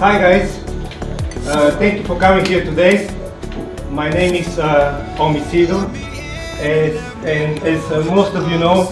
Hi guys, thank you for coming here today. My name is Omi Sido, and as most of you know,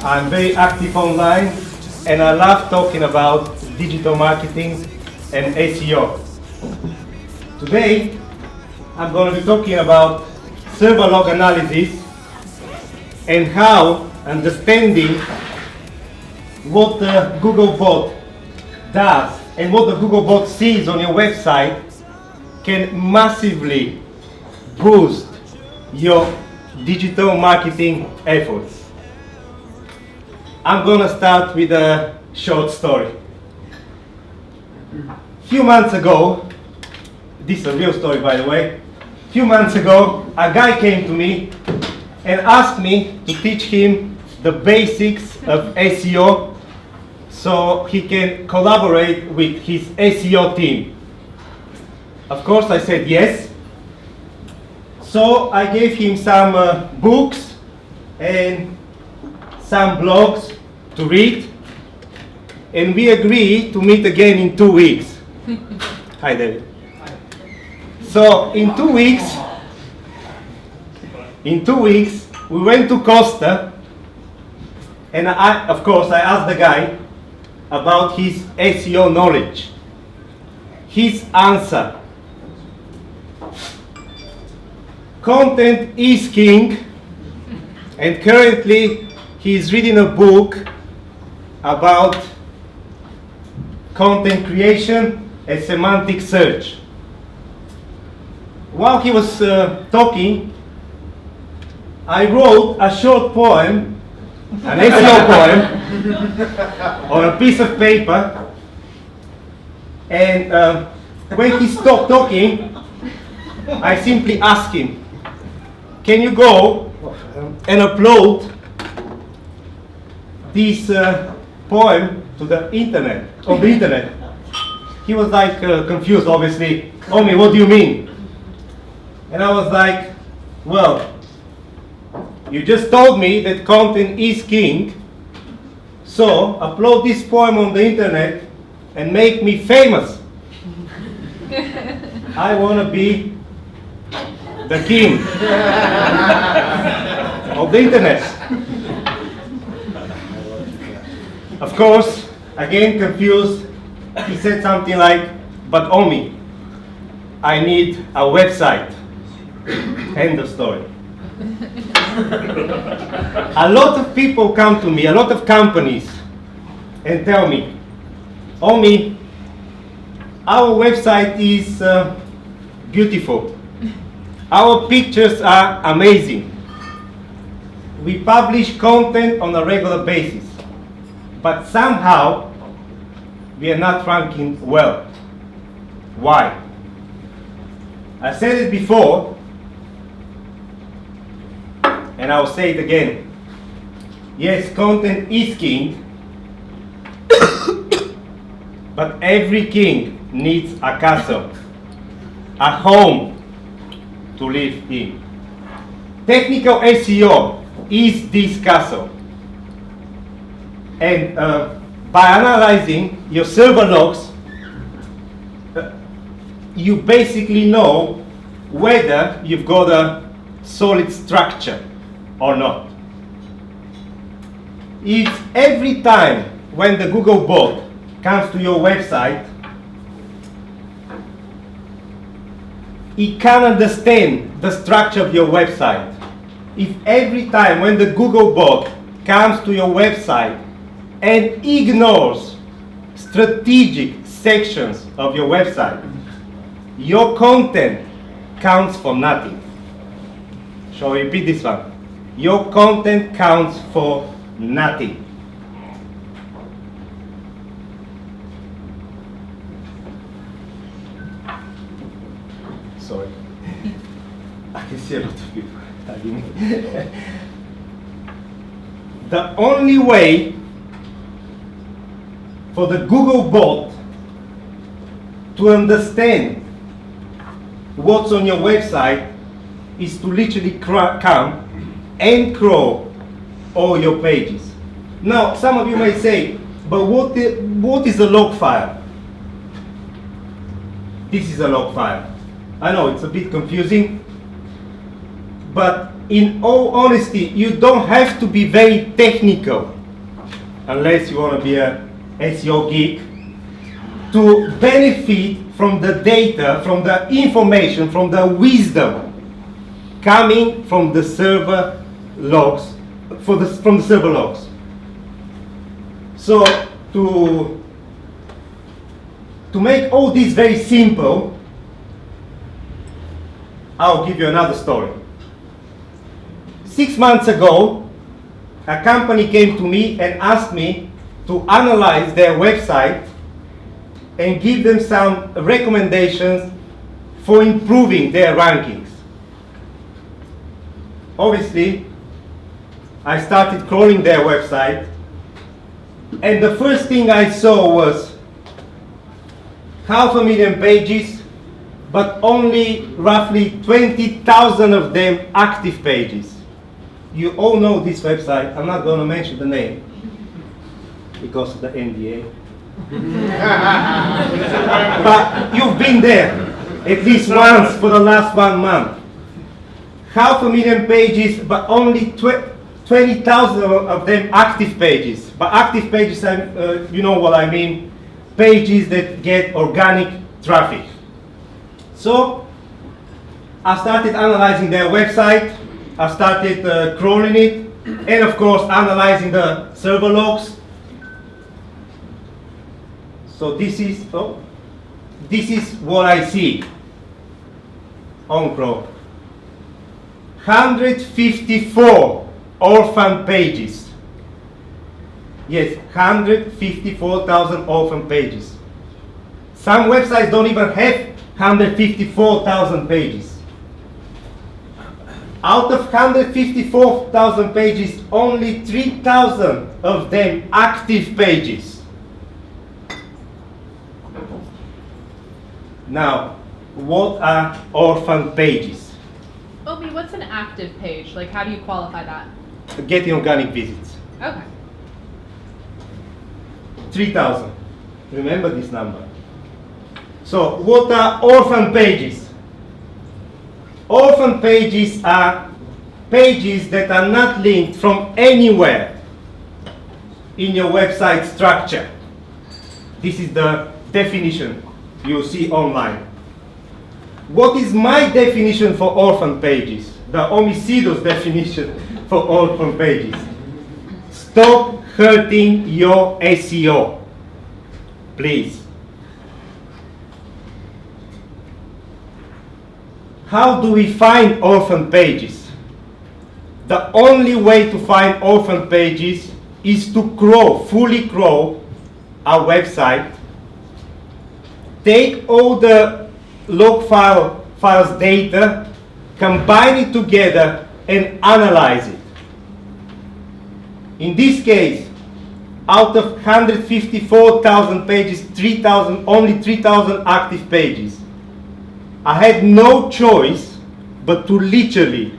I'm very active online and I love talking about digital marketing and SEO. Today, I'm going to be talking about server log analysis and how understanding what the Google bot does and what the Google bot sees on your website can massively boost your digital marketing efforts. I'm going to start with a short story. A few months ago, this is a real story by the way, a few months ago a guy came to me and asked me to teach him the basics of SEO so he can collaborate with his SEO team. Of course I said yes. So I gave him some books and some blogs to read, and we agreed to meet again in 2 weeks. Hi David. So in 2 weeks, we went to Costa, and of course I asked the guy about his SEO knowledge. His answer: content is king, and currently he is reading a book about content creation and semantic search. While he was talking, I wrote a short poem, an SEO poem, on a piece of paper, and when he stopped talking, I simply asked him, can you go and upload this poem to the internet, on the internet? He was like confused, obviously. Omi, what do you mean? And I was like, well, you just told me that content is king, so upload this poem on the internet and make me famous. I want to be the king of the internet. Of course, again confused, he said something like, but Omi, I need a website. End of story. A lot of people come to me, a lot of companies, and tell me, Omi, our website is beautiful. Our pictures are amazing. We publish content on a regular basis, but somehow we are not ranking well. Why? I said it before, and I'll say it again. Yes, content is king, but every king needs a castle, a home to live in. Technical SEO is this castle. And by analyzing your server logs, you basically know whether you've got a solid structure or not. If every time when the Google bot comes to your website, it can understand the structure of your website. If every time when the Google bot comes to your website and ignores strategic sections of your website, your content counts for nothing. Shall I repeat this one? Your content counts for nothing. Sorry. I can see a lot of people tagging me. The only way for the Google bot to understand what's on your website is to literally come and crawl all your pages. Now, some of you may say, but what is a log file? this is a log file. I know it's a bit confusing, but in all honesty, you don't have to be very technical, unless you want to be a SEO geek, to benefit from the data, from the information, from the wisdom coming from the server logs, from the server logs. So to make all this very simple, I'll give you another story. 6 months ago, a company came to me and asked me to analyze their website and give them some recommendations for improving their rankings. Obviously, I started crawling their website, and the first thing I saw was 500,000 pages, but only roughly 20,000 of them active pages. You all know this website. I'm not going to mention the name because of the NDA. But you've been there at least once for the last 1 month. 500,000 pages, but only 20,000 of them active pages. But active pages, you know what I mean, pages that get organic traffic. So I started analyzing their website, I started crawling it, and of course analyzing the server logs. So this is what I see on Chrome. 154 orphan pages. Yes, 154,000 orphan pages. Some websites don't even have 154,000 pages. Out of 154,000 pages, only 3,000 of them active pages. Now, what are orphan pages? Omi, what's an active page? Like, how do you qualify that? Getting organic visits. Okay. 3,000. Remember this number. So, what are orphan pages? Orphan pages are pages that are not linked from anywhere in your website structure. This is the definition you see online. What is my definition for orphan pages? The Omi Sido's definition for orphan pages. Stop hurting your SEO, please. How do we find orphan pages? The only way to find orphan pages is to crawl, fully crawl our website, take all the log files data, combine it together and analyze it. In this case, out of 154,000 pages, only 3,000 active pages. I had no choice but to literally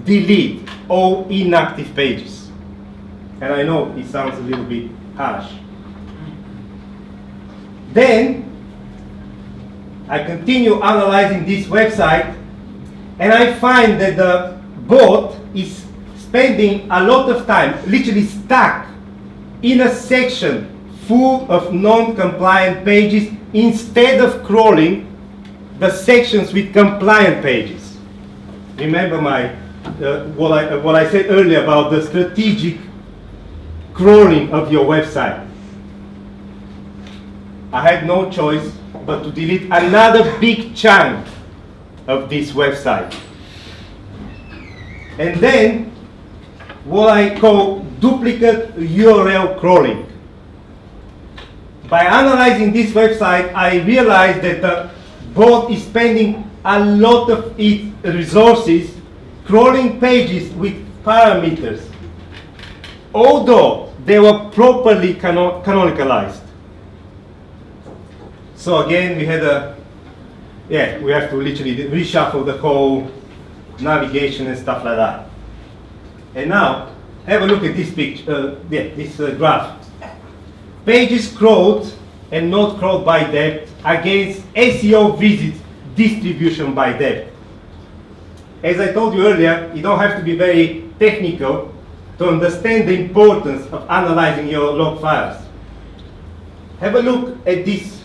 delete all inactive pages. And I know it sounds a little bit harsh. Then I continue analyzing this website, and I find that the bot is spending a lot of time literally stuck in a section full of non-compliant pages instead of crawling the sections with compliant pages. Remember what I said earlier about the strategic crawling of your website. I had no choice but to delete another big chunk of this website. And then what I call duplicate URL crawling. By analyzing this website, I realized that the bot is spending a lot of its resources crawling pages with parameters, although they were properly canonicalized. So again, we have to literally reshuffle the whole navigation and stuff like that. And now, have a look at this picture, this graph. Pages crawled and not crawled by depth against SEO visits distribution by depth. As I told you earlier, you don't have to be very technical to understand the importance of analyzing your log files. Have a look at this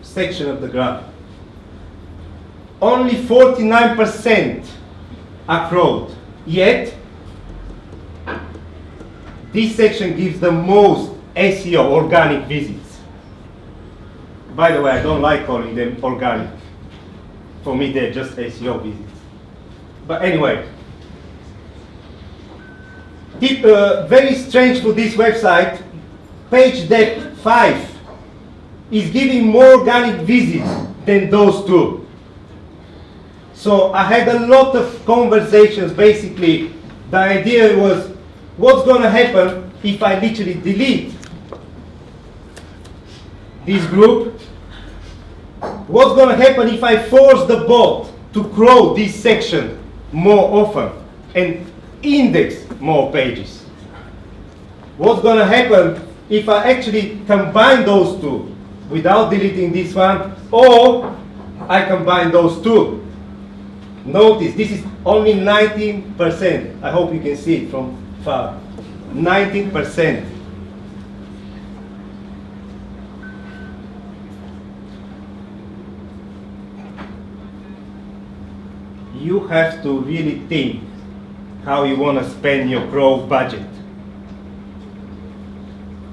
section of the graph. Only 49% are crawled, yet this section gives the most SEO organic visits. By the way, I don't like calling them organic. For me, they're just SEO visits. But anyway, very strange for this website, page depth 5 is giving more organic visits than those two. So I had a lot of conversations. Basically, the idea was, what's going to happen if I literally delete this group? What's going to happen if I force the bot to crawl this section more often and index more pages? What's going to happen if I actually combine those two without deleting this one, or I combine those two? Notice this is only 19%. I hope you can see it from far. 19%. You have to really think how you want to spend your growth budget.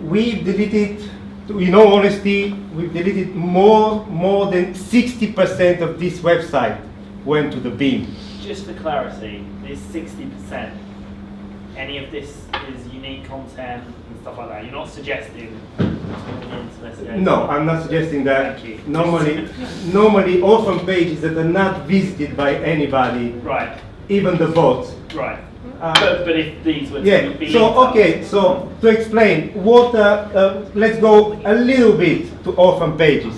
We've deleted, in all honesty, we've deleted more than 60% of this website went to the bin. Just for clarity, this 60%, any of this is unique content and stuff like that? You're not suggesting No, I'm not suggesting that. Thank you. Normally orphan pages that are not visited by anybody, right, even the bots. right. But if these were to be So to explain, what let's go a little bit to orphan pages.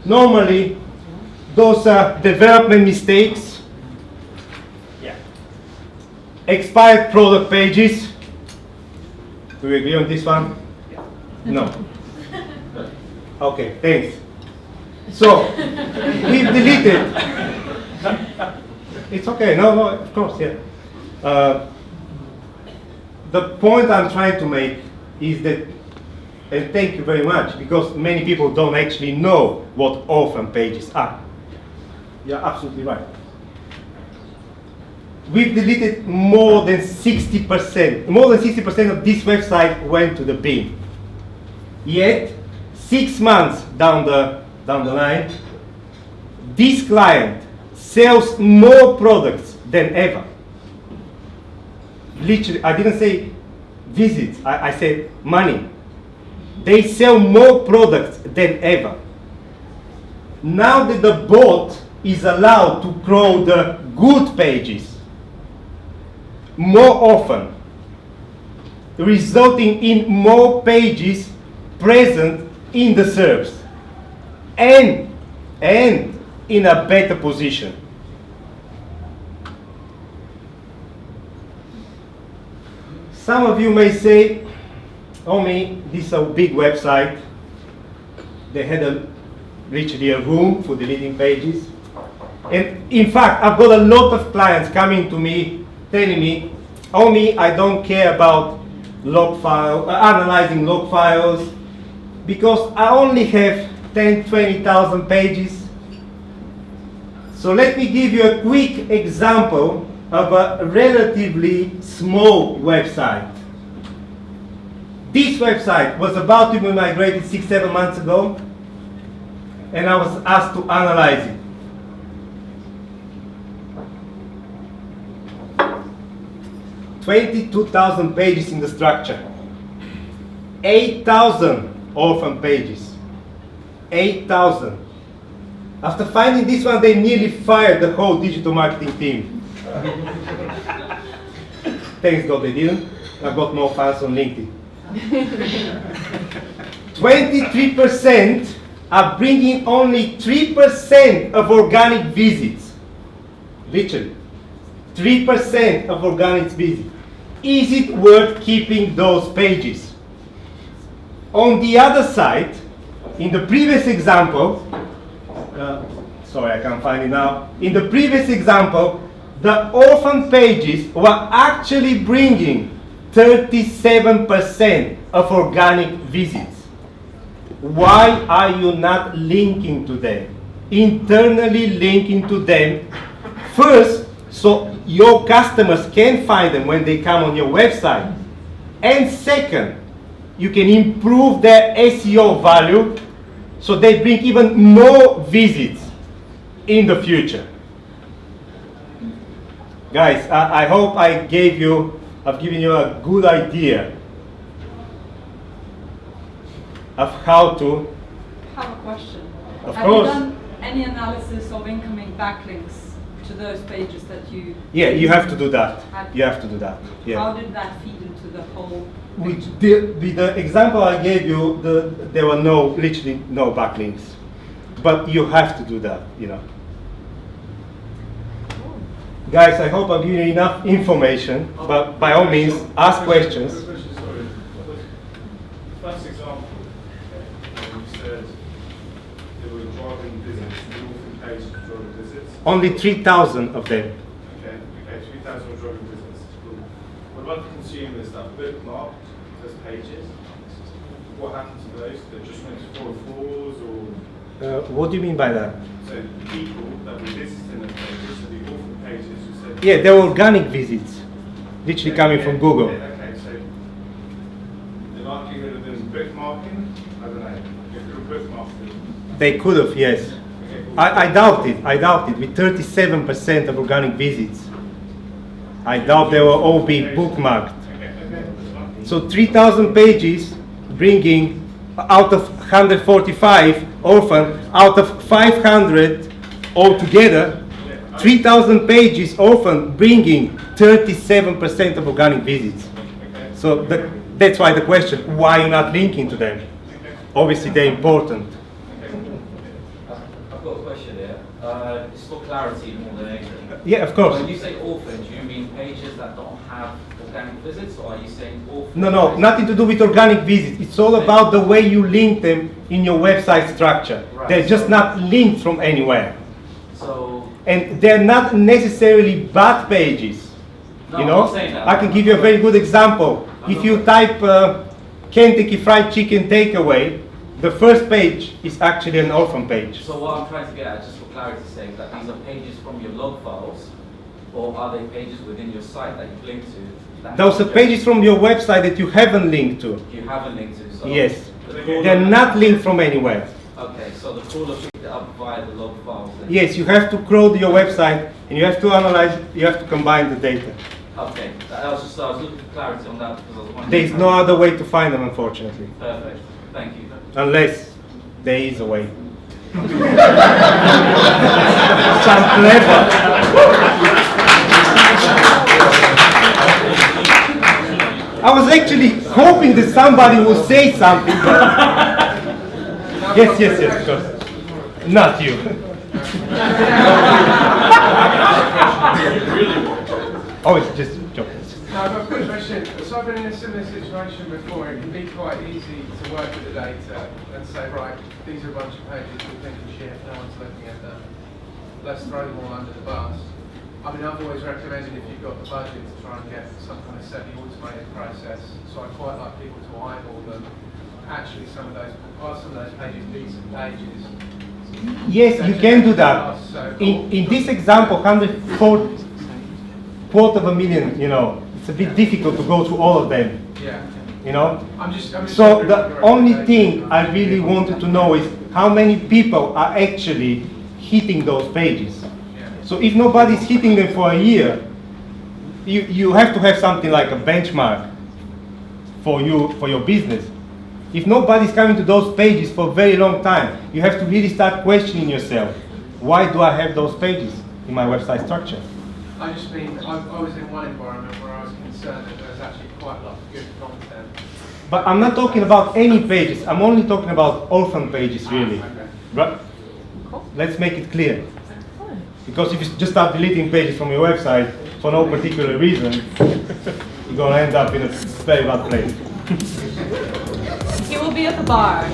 Normally, those are development mistakes, yeah, expired product pages. Do we agree on this one? yeah. No. Okay, thanks. So, we've deleted. It's okay, no, of course, yeah. The point I'm trying to make is that, and thank you very much, because many people don't actually know what orphan pages are. You're absolutely right. We've deleted more than 60%. More than 60% of this website went to the bin. Yet, 6 months down the line, this client sells more products than ever. Literally, I didn't say visits, I said money. They sell more products than ever. Now that the bot is allowed to crawl the good pages more often, resulting in more pages present in the SERPs and in a better position. Some of you may say, Omi, this is a big website. They had literally a room for deleting pages. And in fact, I've got a lot of clients coming to me telling me, Omi, I don't care about analyzing log files because I only have 10, 20,000 pages. So let me give you a quick example of a relatively small website. This website was about to be migrated 6-7 months ago, and I was asked to analyze it. "22,000 pages in the structure, 8,000 orphan pages, 8,000. After finding this one, they nearly fired the whole digital marketing team. Thanks God they didn't. I've got more fans on LinkedIn. 23% are bringing only 3% of organic visits. Literally, 3% of organic visits. Is it worth keeping those pages? On the other side, In the previous example, sorry, I can't find it now. In the previous example, the orphan pages were actually bringing 37% of organic visits. Why are you not linking to them? Internally linking to them first, so your customers can find them when they come on your website. And second, you can improve their SEO value so they bring even more visits in the future. Guys, I hope I've given you a good idea of how to. I have a question. Of Have course. you done any analysis of incoming backlinks to those pages that you? Yeah, you have to do that. You have to do that. Yeah. How did that feed into the whole? With the example I gave you, there were literally no backlinks, but you have to do that, you know. Guys, I hope I've given you enough information, but by all means, ask questions. Sorry. First example, you said there were driving visits, the orphan page for driving visits. Only 3,000 of them. Okay, 3,000 driving visits. Cool. What about the consumers that bookmarked those pages? What happened to those? They just went to 404s or? What do you mean by that? So people that were visiting those pages, so the orphan pages you said. Yeah, they were organic visits, literally coming from Google. Yeah, okay, so the likelihood of them bookmarking, I don't know, if they were bookmarking. They could have, yes. Okay, cool. I doubt it, with 37% of organic visits. I doubt they will all be bookmarked. Okay, that's fine. So 3,000 pages bringing out of 145 orphan, out of 500 altogether, 3,000 pages orphan bringing 37% of organic visits. So that's why the question, why are you not linking to them? Obviously they're important. I've got a question here. It's for clarity more than anything. Yeah, of course. When you say orphan, do you mean pages that don't have organic visits, or are you saying orphan? No, pages? nothing to do with organic visits. It's all about the way you link them in your website structure. Right. They're just not linked from anywhere. So, And they're not necessarily bad pages. no, You I'm know, not saying that. I can give you a very good example. If you type Kentucky Fried Chicken takeaway, the first page is actually an orphan page. So what I'm trying to get at, just for clarity's sake, that these are pages from your log files, or are they pages within your site that you've linked to? that Those have are pages from your website that you haven't linked to. you haven't linked to. So Yes, the crawler- they're not linked from anywhere. Okay, so the crawler picked it up via the log files. Then. Yes, you have to crawl to your website and you have to analyze, you have to combine the data. Okay, I was looking for clarity on that because I was wondering. There is no other way to find them, unfortunately, Perfect. Thank you. unless there is a way. Some clever. I was actually hoping that somebody would say something, but yes, of course. Not you. Oh, it's just joking. No, I've got a quick question. So I've been in a similar situation before. It can be quite easy to work with the data and say, right, these are a bunch of pages we think are shit, no one's looking at them. Let's throw them all under the bus. I mean, I've always recommended if you've got the budget to try and get some kind of semi-automated process. So I quite like people to eyeball them. Actually, some of those pages decent pages. Yes, you can do that. In this example, 250,000, you know, it's a bit difficult to go through all of them, Yeah. you know. I'm just So wondering the if your only recommendation- thing I really wanted to know is how many people are actually hitting those pages. Yeah. So if nobody's hitting them for a year, you have to have something like a benchmark for your business. If nobody's coming to those pages for a very long time, you have to really start questioning yourself. Why do I have those pages in my website structure? I just mean, I was in one environment where I was concerned that there was actually quite a lot of good content. But I'm not talking about any pages. I'm only talking about orphan pages, really. Okay. Right? Let's make it clear. Because if you just start deleting pages from your website for no particular reason, you're going to end up in a very bad place. He will be at the bar.